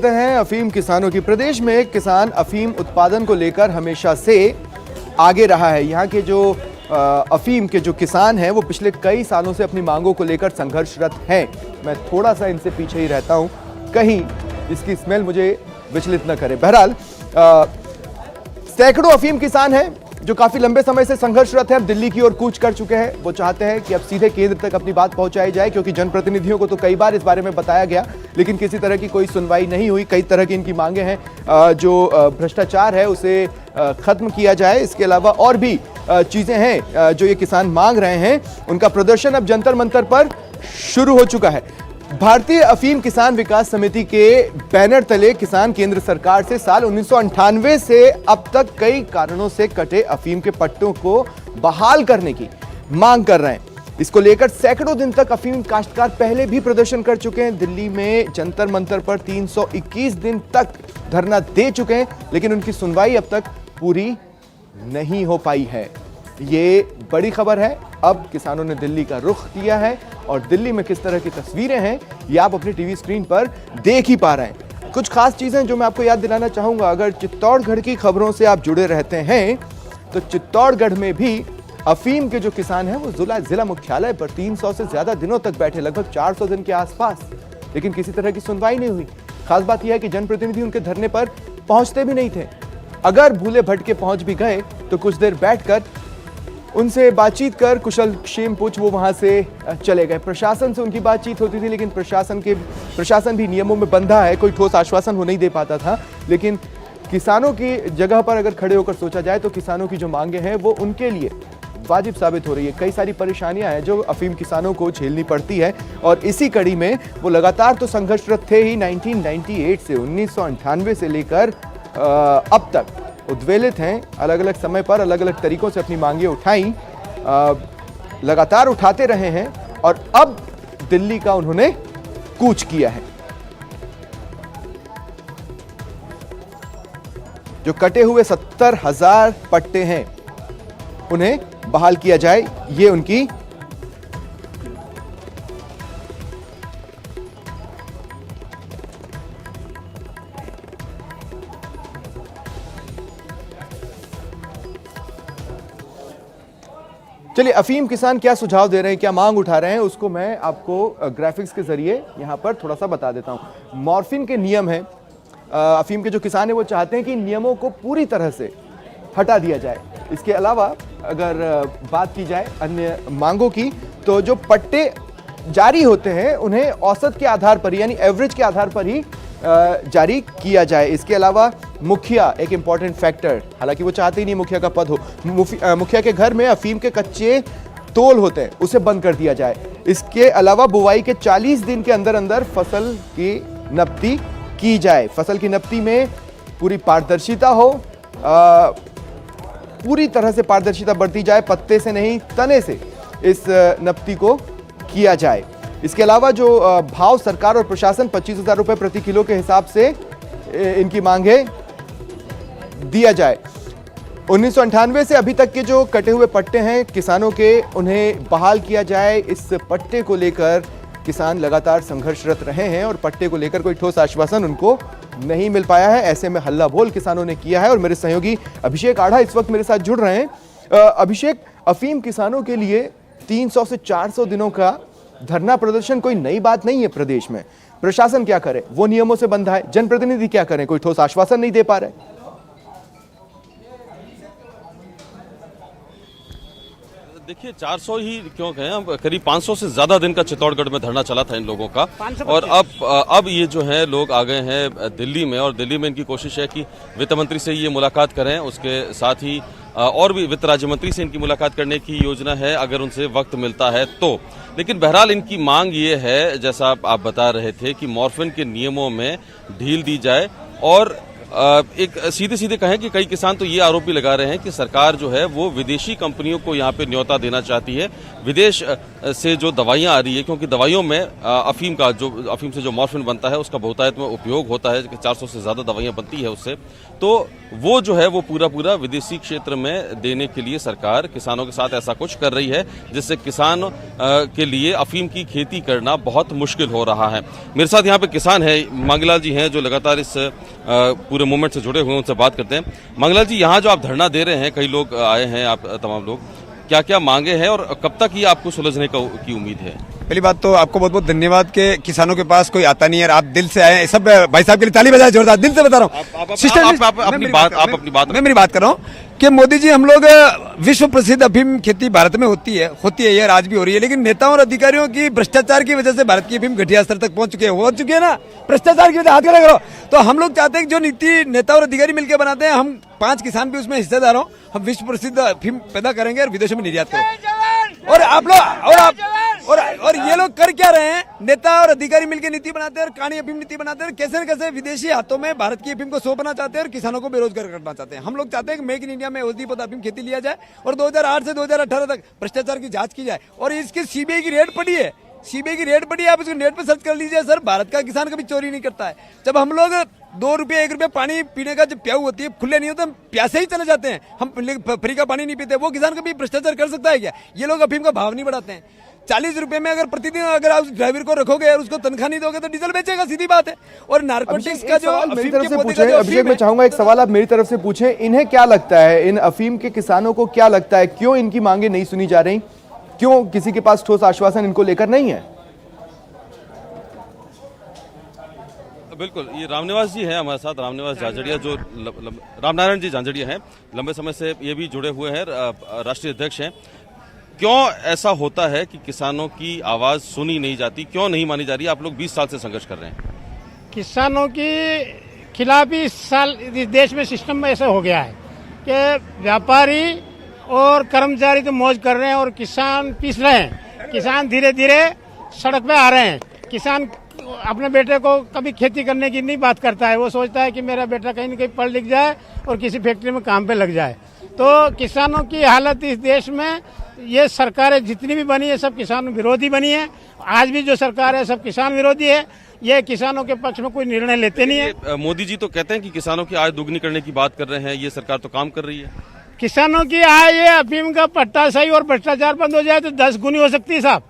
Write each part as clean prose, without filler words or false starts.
करते हैं अफीम किसानों की। प्रदेश में किसान अफीम उत्पादन को लेकर हमेशा से आगे रहा है। यहाँ के जो अफीम के जो किसान हैं वो पिछले कई सालों से अपनी मांगों को लेकर संघर्षरत हैं। मैं थोड़ा सा इनसे पीछे ही रहता हूँ, कहीं इसकी स्मेल मुझे विचलित न करे। बहरहाल सैकड़ों अफीम किसान हैं जो काफी लंबे समय से संघर्षरत हैं, अब दिल्ली की ओर कूच कर चुके हैं। वो चाहते हैं कि अब सीधे केंद्र तक अपनी बात पहुंचाई जाए, क्योंकि जनप्रतिनिधियों को तो कई बार इस बारे में बताया गया, लेकिन किसी तरह की कोई सुनवाई नहीं हुई। कई तरह की इनकी मांगे हैं, जो भ्रष्टाचार है उसे खत्म किया जाए। इसके अलावा और भी चीजें हैं जो ये किसान मांग रहे हैं। उनका प्रदर्शन अब जंतर मंतर पर शुरू हो चुका है। भारतीय अफीम किसान विकास समिति के बैनर तले किसान केंद्र सरकार से साल 1998 से अब तक कई कारणों से कटे अफीम के पट्टों को बहाल करने की मांग कर रहे हैं। इसको लेकर सैकड़ों दिन तक अफीम काश्तकार पहले भी प्रदर्शन कर चुके हैं। दिल्ली में जंतर मंतर पर 321 दिन तक धरना दे चुके हैं, लेकिन उनकी सुनवाई अब तक पूरी नहीं हो पाई है। ये बड़ी खबर है। अब किसानों ने दिल्ली का रुख किया है और दिल्ली में किस तरह की तस्वीरें हैं ये आप अपनी टीवी स्क्रीन पर देख ही पा रहे हैं। कुछ खास चीजें जो मैं आपको याद दिलाना चाहूंगा, अगर चित्तौड़गढ़ की खबरों से आप जुड़े रहते हैं तो चित्तौड़गढ़ में भी अफीम के जो किसान हैं वो जिला मुख्यालय पर 300 से ज्यादा दिनों तक बैठे, लगभग 400 दिन के आसपास, लेकिन किसी तरह की सुनवाई नहीं हुई। खास बात यह है कि जनप्रतिनिधि उनके धरने पर पहुंचते भी नहीं थे। अगर भूले भटके पहुंच भी गए तो कुछ देर बैठकर उनसे बातचीत कर कुशल क्षेम पूछ वो वहां से चले गए। प्रशासन से उनकी बातचीत होती थी, लेकिन प्रशासन भी नियमों में बंधा है, कोई ठोस आश्वासन वो नहीं दे पाता था। लेकिन किसानों की जगह पर अगर खड़े होकर सोचा जाए तो किसानों की जो मांगे हैं वो उनके लिए वाजिब साबित हो रही है। कई सारी परेशानियां हैं जो अफीम किसानों को झेलनी पड़ती है और इसी कड़ी में वो लगातार तो संघर्षरत थे ही। 1998 से 1998 से लेकर अब तक उद्वेलित हैं। अलग अलग समय पर अलग अलग तरीकों से अपनी मांगे उठाई, लगातार उठाते रहे हैं और अब दिल्ली का उन्होंने कूच किया है। जो कटे हुए 70,000 पट्टे हैं उन्हें बहाल किया जाए, ये उनकी चलिए अफीम किसान क्या सुझाव दे रहे हैं, क्या मांग उठा रहे हैं, उसको मैं आपको ग्राफिक्स के जरिए यहां पर थोड़ा सा बता देता हूं। मॉर्फिन के नियम हैं, अफीम के जो किसान हैं वो चाहते हैं कि नियमों को पूरी तरह से हटा दिया जाए। इसके अलावा अगर बात की जाए अन्य मांगों की, तो जो पट्टे जारी होते हैं उन्हें औसत के आधार पर यानी एवरेज के आधार पर ही जारी किया जाए। इसके अलावा मुखिया एक इंपॉर्टेंट फैक्टर, हालांकि वो चाहते ही नहीं मुखिया का पद हो। मुखिया के घर में अफीम के कच्चे तोल होते हैं, उसे बंद कर दिया जाए। इसके अलावा बुवाई के 40 दिन के अंदर अंदर फसल की नब्ती की जाए। फसल की नब्ती में पूरी पारदर्शिता हो, पूरी तरह से पारदर्शिता बरती जाए, पत्ते से नहीं तने से इस नब्ती को किया जाए। इसके अलावा जो भाव सरकार और प्रशासन 25,000 रुपए प्रति किलो के हिसाब से इनकी मांगे दिया जाए। 1998 से अभी तक के जो कटे हुए पट्टे हैं किसानों के, उन्हें बहाल किया जाए। इस पट्टे को लेकर किसान लगातार संघर्षरत रहे हैं और पट्टे को लेकर कोई ठोस आश्वासन उनको नहीं मिल पाया है। ऐसे में हल्ला बोल किसानों ने किया है और मेरे सहयोगी अभिषेक आढ़ा इस वक्त मेरे साथ जुड़ रहे हैं। अभिषेक, अफीम किसानों के लिए 300 से 400 दिनों का धरना प्रदर्शन कोई नई बात नहीं है। प्रदेश में प्रशासन क्या करे, वो नियमों से बंधा है। जनप्रतिनिधि क्या करें, कोई ठोस आश्वासन नहीं दे पा रहे। देखिए 400 ही क्यों कहें, करीब 500 से ज्यादा दिन का चित्तौड़गढ़ में धरना चला था इन लोगों का। और अब ये जो है लोग आ गए हैं दिल्ली में, और दिल्ली में इनकी कोशिश है कि वित्त मंत्री से ये मुलाकात करें। उसके साथ ही और भी वित्त राज्य मंत्री से इनकी मुलाकात करने की योजना है अगर उनसे वक्त मिलता है तो। लेकिन बहरहाल इनकी मांग ये है, जैसा आप बता रहे थे, कि मॉर्फिन के नियमों में ढील दी जाए और एक सीधे सीधे कहें कि कई किसान तो ये आरोप भी लगा रहे हैं कि सरकार जो है वो विदेशी कंपनियों को यहाँ पे न्योता देना चाहती है। विदेश से जो दवाइयाँ आ रही है, क्योंकि दवाइयों में अफीम से जो मॉर्फिन बनता है उसका बहुतायत में उपयोग होता है, 400 से ज़्यादा दवाइयाँ बनती है उससे, तो वो जो है वो पूरा विदेशी क्षेत्र में देने के लिए सरकार किसानों के साथ ऐसा कुछ कर रही है, जिससे किसान के लिए अफीम की खेती करना बहुत मुश्किल हो रहा है। मेरे साथ यहाँ पे किसान है, मांगीलाल जी हैं, जो लगातार इस पूरे मूवमेंट से जुड़े हुए हैं, उनसे बात करते हैं। मांगीलाल जी, यहाँ जो आप धरना दे रहे हैं, कई लोग आए हैं, आप तमाम लोग, क्या क्या मांगे हैं और कब तक ये आपको सुलझने की उम्मीद है? पहली बात तो आपको बहुत बहुत धन्यवाद कि किसानों के पास कोई आता नहीं है, आप दिल से आए हैं। सब भाई साहब के लिए ताली बजाए जोरदार, दिल से बता रहा हूँ। मैं मेरी बात कर रहा हूँ कि मोदी जी, हम लोग विश्व प्रसिद्ध अफीम खेती भारत में होती है यार, आज भी हो रही है, लेकिन नेताओं और अधिकारियों की भ्रष्टाचार की वजह से भारत की अफीम घटिया स्तर तक पहुंच चुके हैं ना, भ्रष्टाचार की वजह हाथ खड़ा करो। तो हम लोग चाहते हैं कि जो नीति नेता और अधिकारी मिलकर बनाते हैं, हम 5 किसान भी उसमें हिस्सेदार हो, हम विश्व प्रसिद्ध अफीम पैदा करेंगे और विदेशों में निर्यात करेंगे। और आप लोग और ये लोग कर क्या रहे हैं, नेता और अधिकारी मिलकर नीति बनाते हैं और कानी अफीम नीति बनाते हैं, कैसे न कैसे विदेशी हाथों में भारत की अफीम को सौंपना चाहते हैं और किसानों को बेरोजगार करना चाहते हैं। हम लोग चाहते हैं कि मेक इन इंडिया में औषधि पौधा अफीम खेती लिया जाए और 2008 से 2018 तक भ्रष्टाचार की जांच की जाए। और इसकी सीबीआई की रेड पड़ी है, आप इसको नेट पे सर्च कर लीजिए सर। भारत का किसान कभी चोरी नहीं करता है। जब हम लोग 2 रुपये 1 रुपये पानी पीने का जब प्याऊ होती है, खुले नहीं होते, हम प्यासे ही चले जाते हैं, हम फ्री का पानी नहीं पीते। वो किसान कभी भ्रष्टाचार कर सकता है क्या? ये लोग अफीम का भाव नहीं बढ़ाते हैं। 40 रुपए में अगर प्रतिदिन अगर आप ड्राइवर को रखोगे और उसको तनख्वाह नहीं दोगे तो डीजल बेचेगा, सीधी बात है। और नारकोटिक्स का जो मेरी तरफ से पूछे, अभिषेक मैं चाहूंगा एक सवाल आप मेरी तरफ से पूछें, इन्हें क्या लगता है, इन अफीम के किसानों को क्या लगता है, क्यों इनकी मांगे नहीं सुनी जा रही, क्यों किसी के पास ठोस आश्वासन इनको लेकर नहीं है? बिल्कुल, ये रामनिवास जी हैं हमारे साथ, रामनिवास झांझड़िया, जो रामनारायण जी झांझड़िया हैं, लंबे समय से ये भी जुड़े हुए हैं, राष्ट्रीय अध्यक्ष हैं। क्यों ऐसा होता है कि किसानों की आवाज सुनी नहीं जाती, क्यों नहीं मानी जा रही? आप लोग 20 साल से संघर्ष कर रहे हैं। किसानों के खिलाफ ही इस देश में सिस्टम में ऐसा हो गया है कि व्यापारी और कर्मचारी तो मौज कर रहे हैं और किसान पीस रहे हैं। किसान धीरे धीरे सड़क पे आ रहे हैं। किसान अपने बेटे को कभी खेती करने की नहीं बात करता है, वो सोचता है कि मेरा बेटा कहीं न कहीं पढ़ लिख जाए और किसी फैक्ट्री में काम पे लग जाए। तो किसानों की हालत इस देश में, ये सरकारें जितनी भी बनी है सब किसान विरोधी बनी है। आज भी जो सरकार है सब किसान विरोधी है, ये किसानों के पक्ष में कोई निर्णय लेते नहीं है। मोदी जी तो कहते हैं कि किसानों की आय दुगनी करने की बात कर रहे हैं, ये सरकार तो काम कर रही है। किसानों की आय, ये अफीम का पट्टा सही और भ्रष्टाचार बंद हो जाए तो 10 गुनी हो सकती है साहब,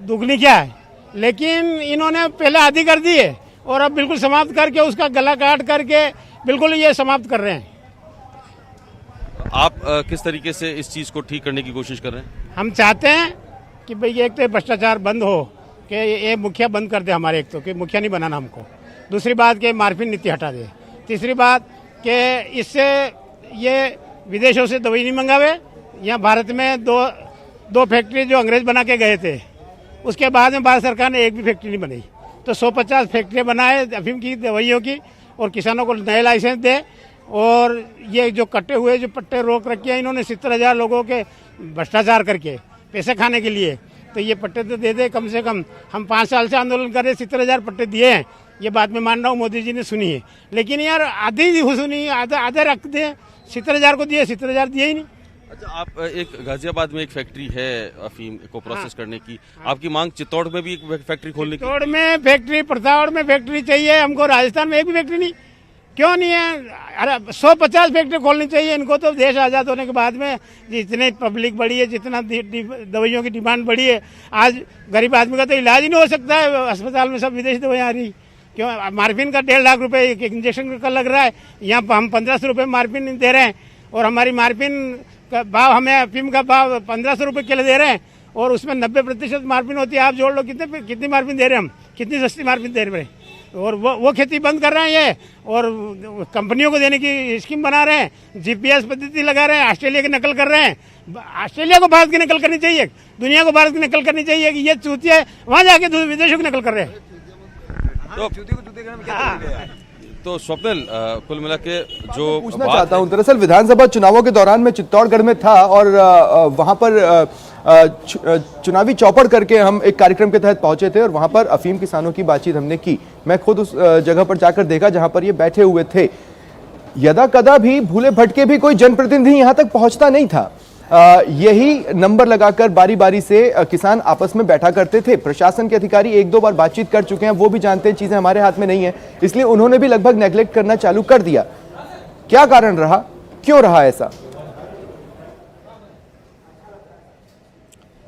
दुगनी क्या है। लेकिन इन्होंने पहले आधी कर दी है और अब बिल्कुल समाप्त करके उसका गला काट करके बिल्कुल ये समाप्त कर रहे हैं। आप किस तरीके से इस चीज को ठीक करने की कोशिश कर रहे हैं? हम चाहते हैं कि भाई एक तो भ्रष्टाचार बंद हो, कि ये मुखिया बंद कर दे हमारे, एक तो कि मुखिया नहीं बनाना हमको। दूसरी बात कि मार्फिन नीति हटा दे। तीसरी बात कि इससे ये विदेशों से दवाई नहीं मंगावे। यहाँ भारत में दो फैक्ट्री जो अंग्रेज बना के गए थे, उसके बाद में भारत सरकार ने एक भी फैक्ट्री नहीं बनाई। तो 150 फैक्ट्रियाँ बनाए अफीम की, दवाइयों की, और किसानों को नए लाइसेंस दे। और ये जो कटे हुए जो पट्टे रोक रखे हैं इन्होंने 70,000 लोगों के भ्रष्टाचार करके पैसे खाने के लिए, तो ये पट्टे तो दे दे कम से कम। हम 5 साल से आंदोलन कर रहे, 70,000 पट्टे दिए हैं। ये बात मैं मान रहा हूँ मोदी जी ने सुनी है, लेकिन यार आधी सुनी, आधे रख दे। 70,000 को दिए, 70,000 दिए ही नहीं। अच्छा, आप एक गाजियाबाद में एक फैक्ट्री है अफीम को प्रोसेस करने की, आपकी मांग चित्तौड़ में भी एक फैक्ट्री खोलने की? चित्तौड़ में फैक्ट्री, प्रताड़ में फैक्ट्री चाहिए हमको। राजस्थान में एक भी फैक्ट्री नहीं, क्यों नहीं है? अरे 150 फैक्ट्री खोलनी चाहिए इनको। तो देश आज़ाद होने के बाद में जितनी पब्लिक बढ़ी है, जितना दवाइयों की डिमांड बढ़ी है, आज गरीब आदमी का तो इलाज ही नहीं हो सकता है। अस्पताल में सब विदेशी दवाइयाँ आ रही, क्यों? मार्फिन का 1.5 लाख रुपए एक इंजेक्शन का लग रहा है, यहाँ हम 1500 रुपये मार्फिन दे रहे हैं। और हमारी मार्फिन का भाव, हमें अफीम का भाव 1500 रुपये किलो दे रहे हैं, और उसमें 90% मार्फिन होती है। आप जोड़ लो कितनी मार्फिन दे रहे हैं हम, कितनी सस्ती मार्फिन दे रहे हैं। और वो खेती बंद कर रहे हैं ये, और कंपनियों को देने की स्कीम बना रहे हैं, जीपीएस पद्धति लगा रहे हैं, ऑस्ट्रेलिया की नकल कर रहे हैं। ऑस्ट्रेलिया को भारत की नकल करनी चाहिए, दुनिया को भारत की नकल करनी चाहिए कि ये चूतिया है, वहाँ जाके विदेशों की नकल कर रहे हैं। तो स्वप्निल, कुल मिला के जो पूछना चाहता हूं, दरअसल विधानसभा चुनावों के दौरान मैं चित्तौड़गढ़ में था और वहां पर चुनावी चौपड़ करके हम एक कार्यक्रम के तहत पहुंचे थे और वहां पर अफीम किसानों की बातचीत हमने की। मैं खुद उस जगह पर जाकर देखा जहां पर ये बैठे हुए थे। यदा कदा भी भूले भटके भी कोई जनप्रतिनिधि यहां तक पहुंचता नहीं था। यही नंबर लगाकर बारी बारी से किसान आपस में बैठा करते थे। प्रशासन के अधिकारी एक दो बार बातचीत कर चुके हैं, वो भी जानते हैं चीजें हमारे हाथ में नहीं है, इसलिए उन्होंने भी लगभग नेग्लेक्ट करना चालू कर दिया। क्या कारण रहा, क्यों रहा ऐसा?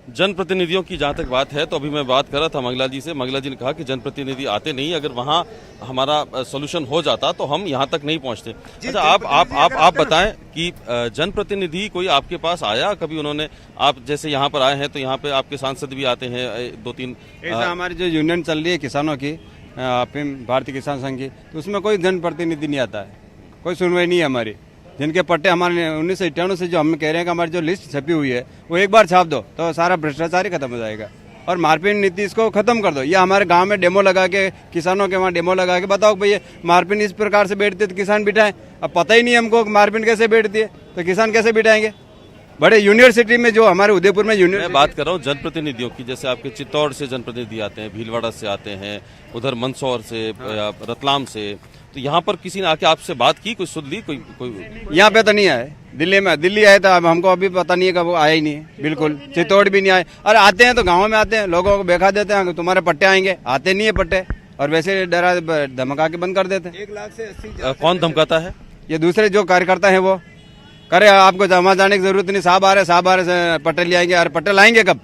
जनप्रतिनिधियों की जहां तक बात है तो अभी मैं बात कर रहा था मंगला जी से। मंगला जी ने कहा कि जनप्रतिनिधि आते नहीं, अगर वहां हमारा सोल्यूशन हो जाता तो हम यहां तक नहीं पहुंचते। अच्छा, आप बताएं कि जनप्रतिनिधि कोई आपके पास आया कभी? उन्होंने, आप जैसे यहां पर आए हैं तो यहां पे आपके सांसद भी आते हैं, 2-3 ऐसा हमारी जो यूनियन चल रही है किसानों की, भारतीय किसान संघ की, तो उसमें कोई जनप्रतिनिधि नहीं आता है, कोई सुनवाई नहीं है हमारी। जिनके पट्टे हमारे 1991 से जो हम कह रहे हैं कि हमारी जो लिस्ट छपी हुई है वो एक बार छाप दो तो सारा भ्रष्टाचार ही खत्म हो जाएगा। और मारपीट नीति इसको खत्म कर दो। ये हमारे गांव में डेमो लगा के, किसानों के वहाँ डेमो लगा के बताओ भैया मारपीट इस प्रकार से बैठती है तो किसान बिठाएं। अब पता ही नहीं हमको मारपीट कैसे बैठती है तो किसान कैसे बिठाएंगे? बड़े यूनिवर्सिटी में जो हमारे उदयपुर में मैं बात कर रहा हूँ जनप्रतिनिधियों की, जैसे आपके चित्तौड़ से जनप्रतिनिधि आते हैं, भीलवाड़ा से आते हैं, उधर मंदसौर से, रतलाम से, तो यहाँ पर किसी ने आके आपसे बात की, कोई सुन ली? कोई यहाँ पे तो नहीं आए। दिल्ली आए तो हमको अभी पता नहीं है कि वो आया ही नहीं है, बिल्कुल। चित्तौड़ भी नहीं आए। और आते हैं तो गाँव में आते हैं, लोगों को बेखा देते हैं तुम्हारे पट्टे आएंगे, आते नहीं है पट्टे, और वैसे डरा धमका के बंद कर देते हैं। 1 लाख से 80 कौन धमकाता है? ये दूसरे जो कार्यकर्ता है वो करे, आपको जमा जाने की जरूरत नहीं, साहब आ रहे से पट्टे ले आएंगे। और पट्टे लाएंगे कब?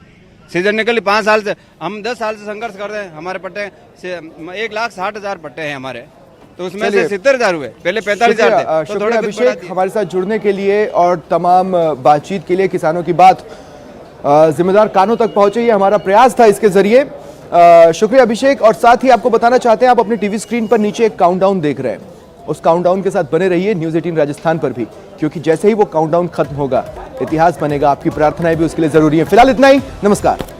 सीजन निकली 5 साल से, हम 10 साल से संघर्ष कर रहे हैं। हमारे पट्टे से 1,60,000 पट्टे हैं हमारे, तो उसमें से 70,000 हुए, पहले 45,000 थे। शुक्रिया अभिषेक हमारे साथ जुड़ने के लिए और तमाम बातचीत के लिए। किसानों की बात जिम्मेदार कानों तक पहुंचे, ये हमारा प्रयास था इसके जरिए। शुक्रिया अभिषेक। और साथ ही आपको बताना चाहते हैं, आप अपनी टीवी स्क्रीन पर नीचे एक काउंटडाउन देख रहे हैं, उस काउंटडाउन के साथ बने रहिए न्यूज़ 18 राजस्थान पर भी, क्योंकि जैसे ही वो काउंटडाउन खत्म होगा इतिहास बनेगा। आपकी प्रार्थनाएं भी उसके लिए जरूरी है। फिलहाल इतना ही, नमस्कार।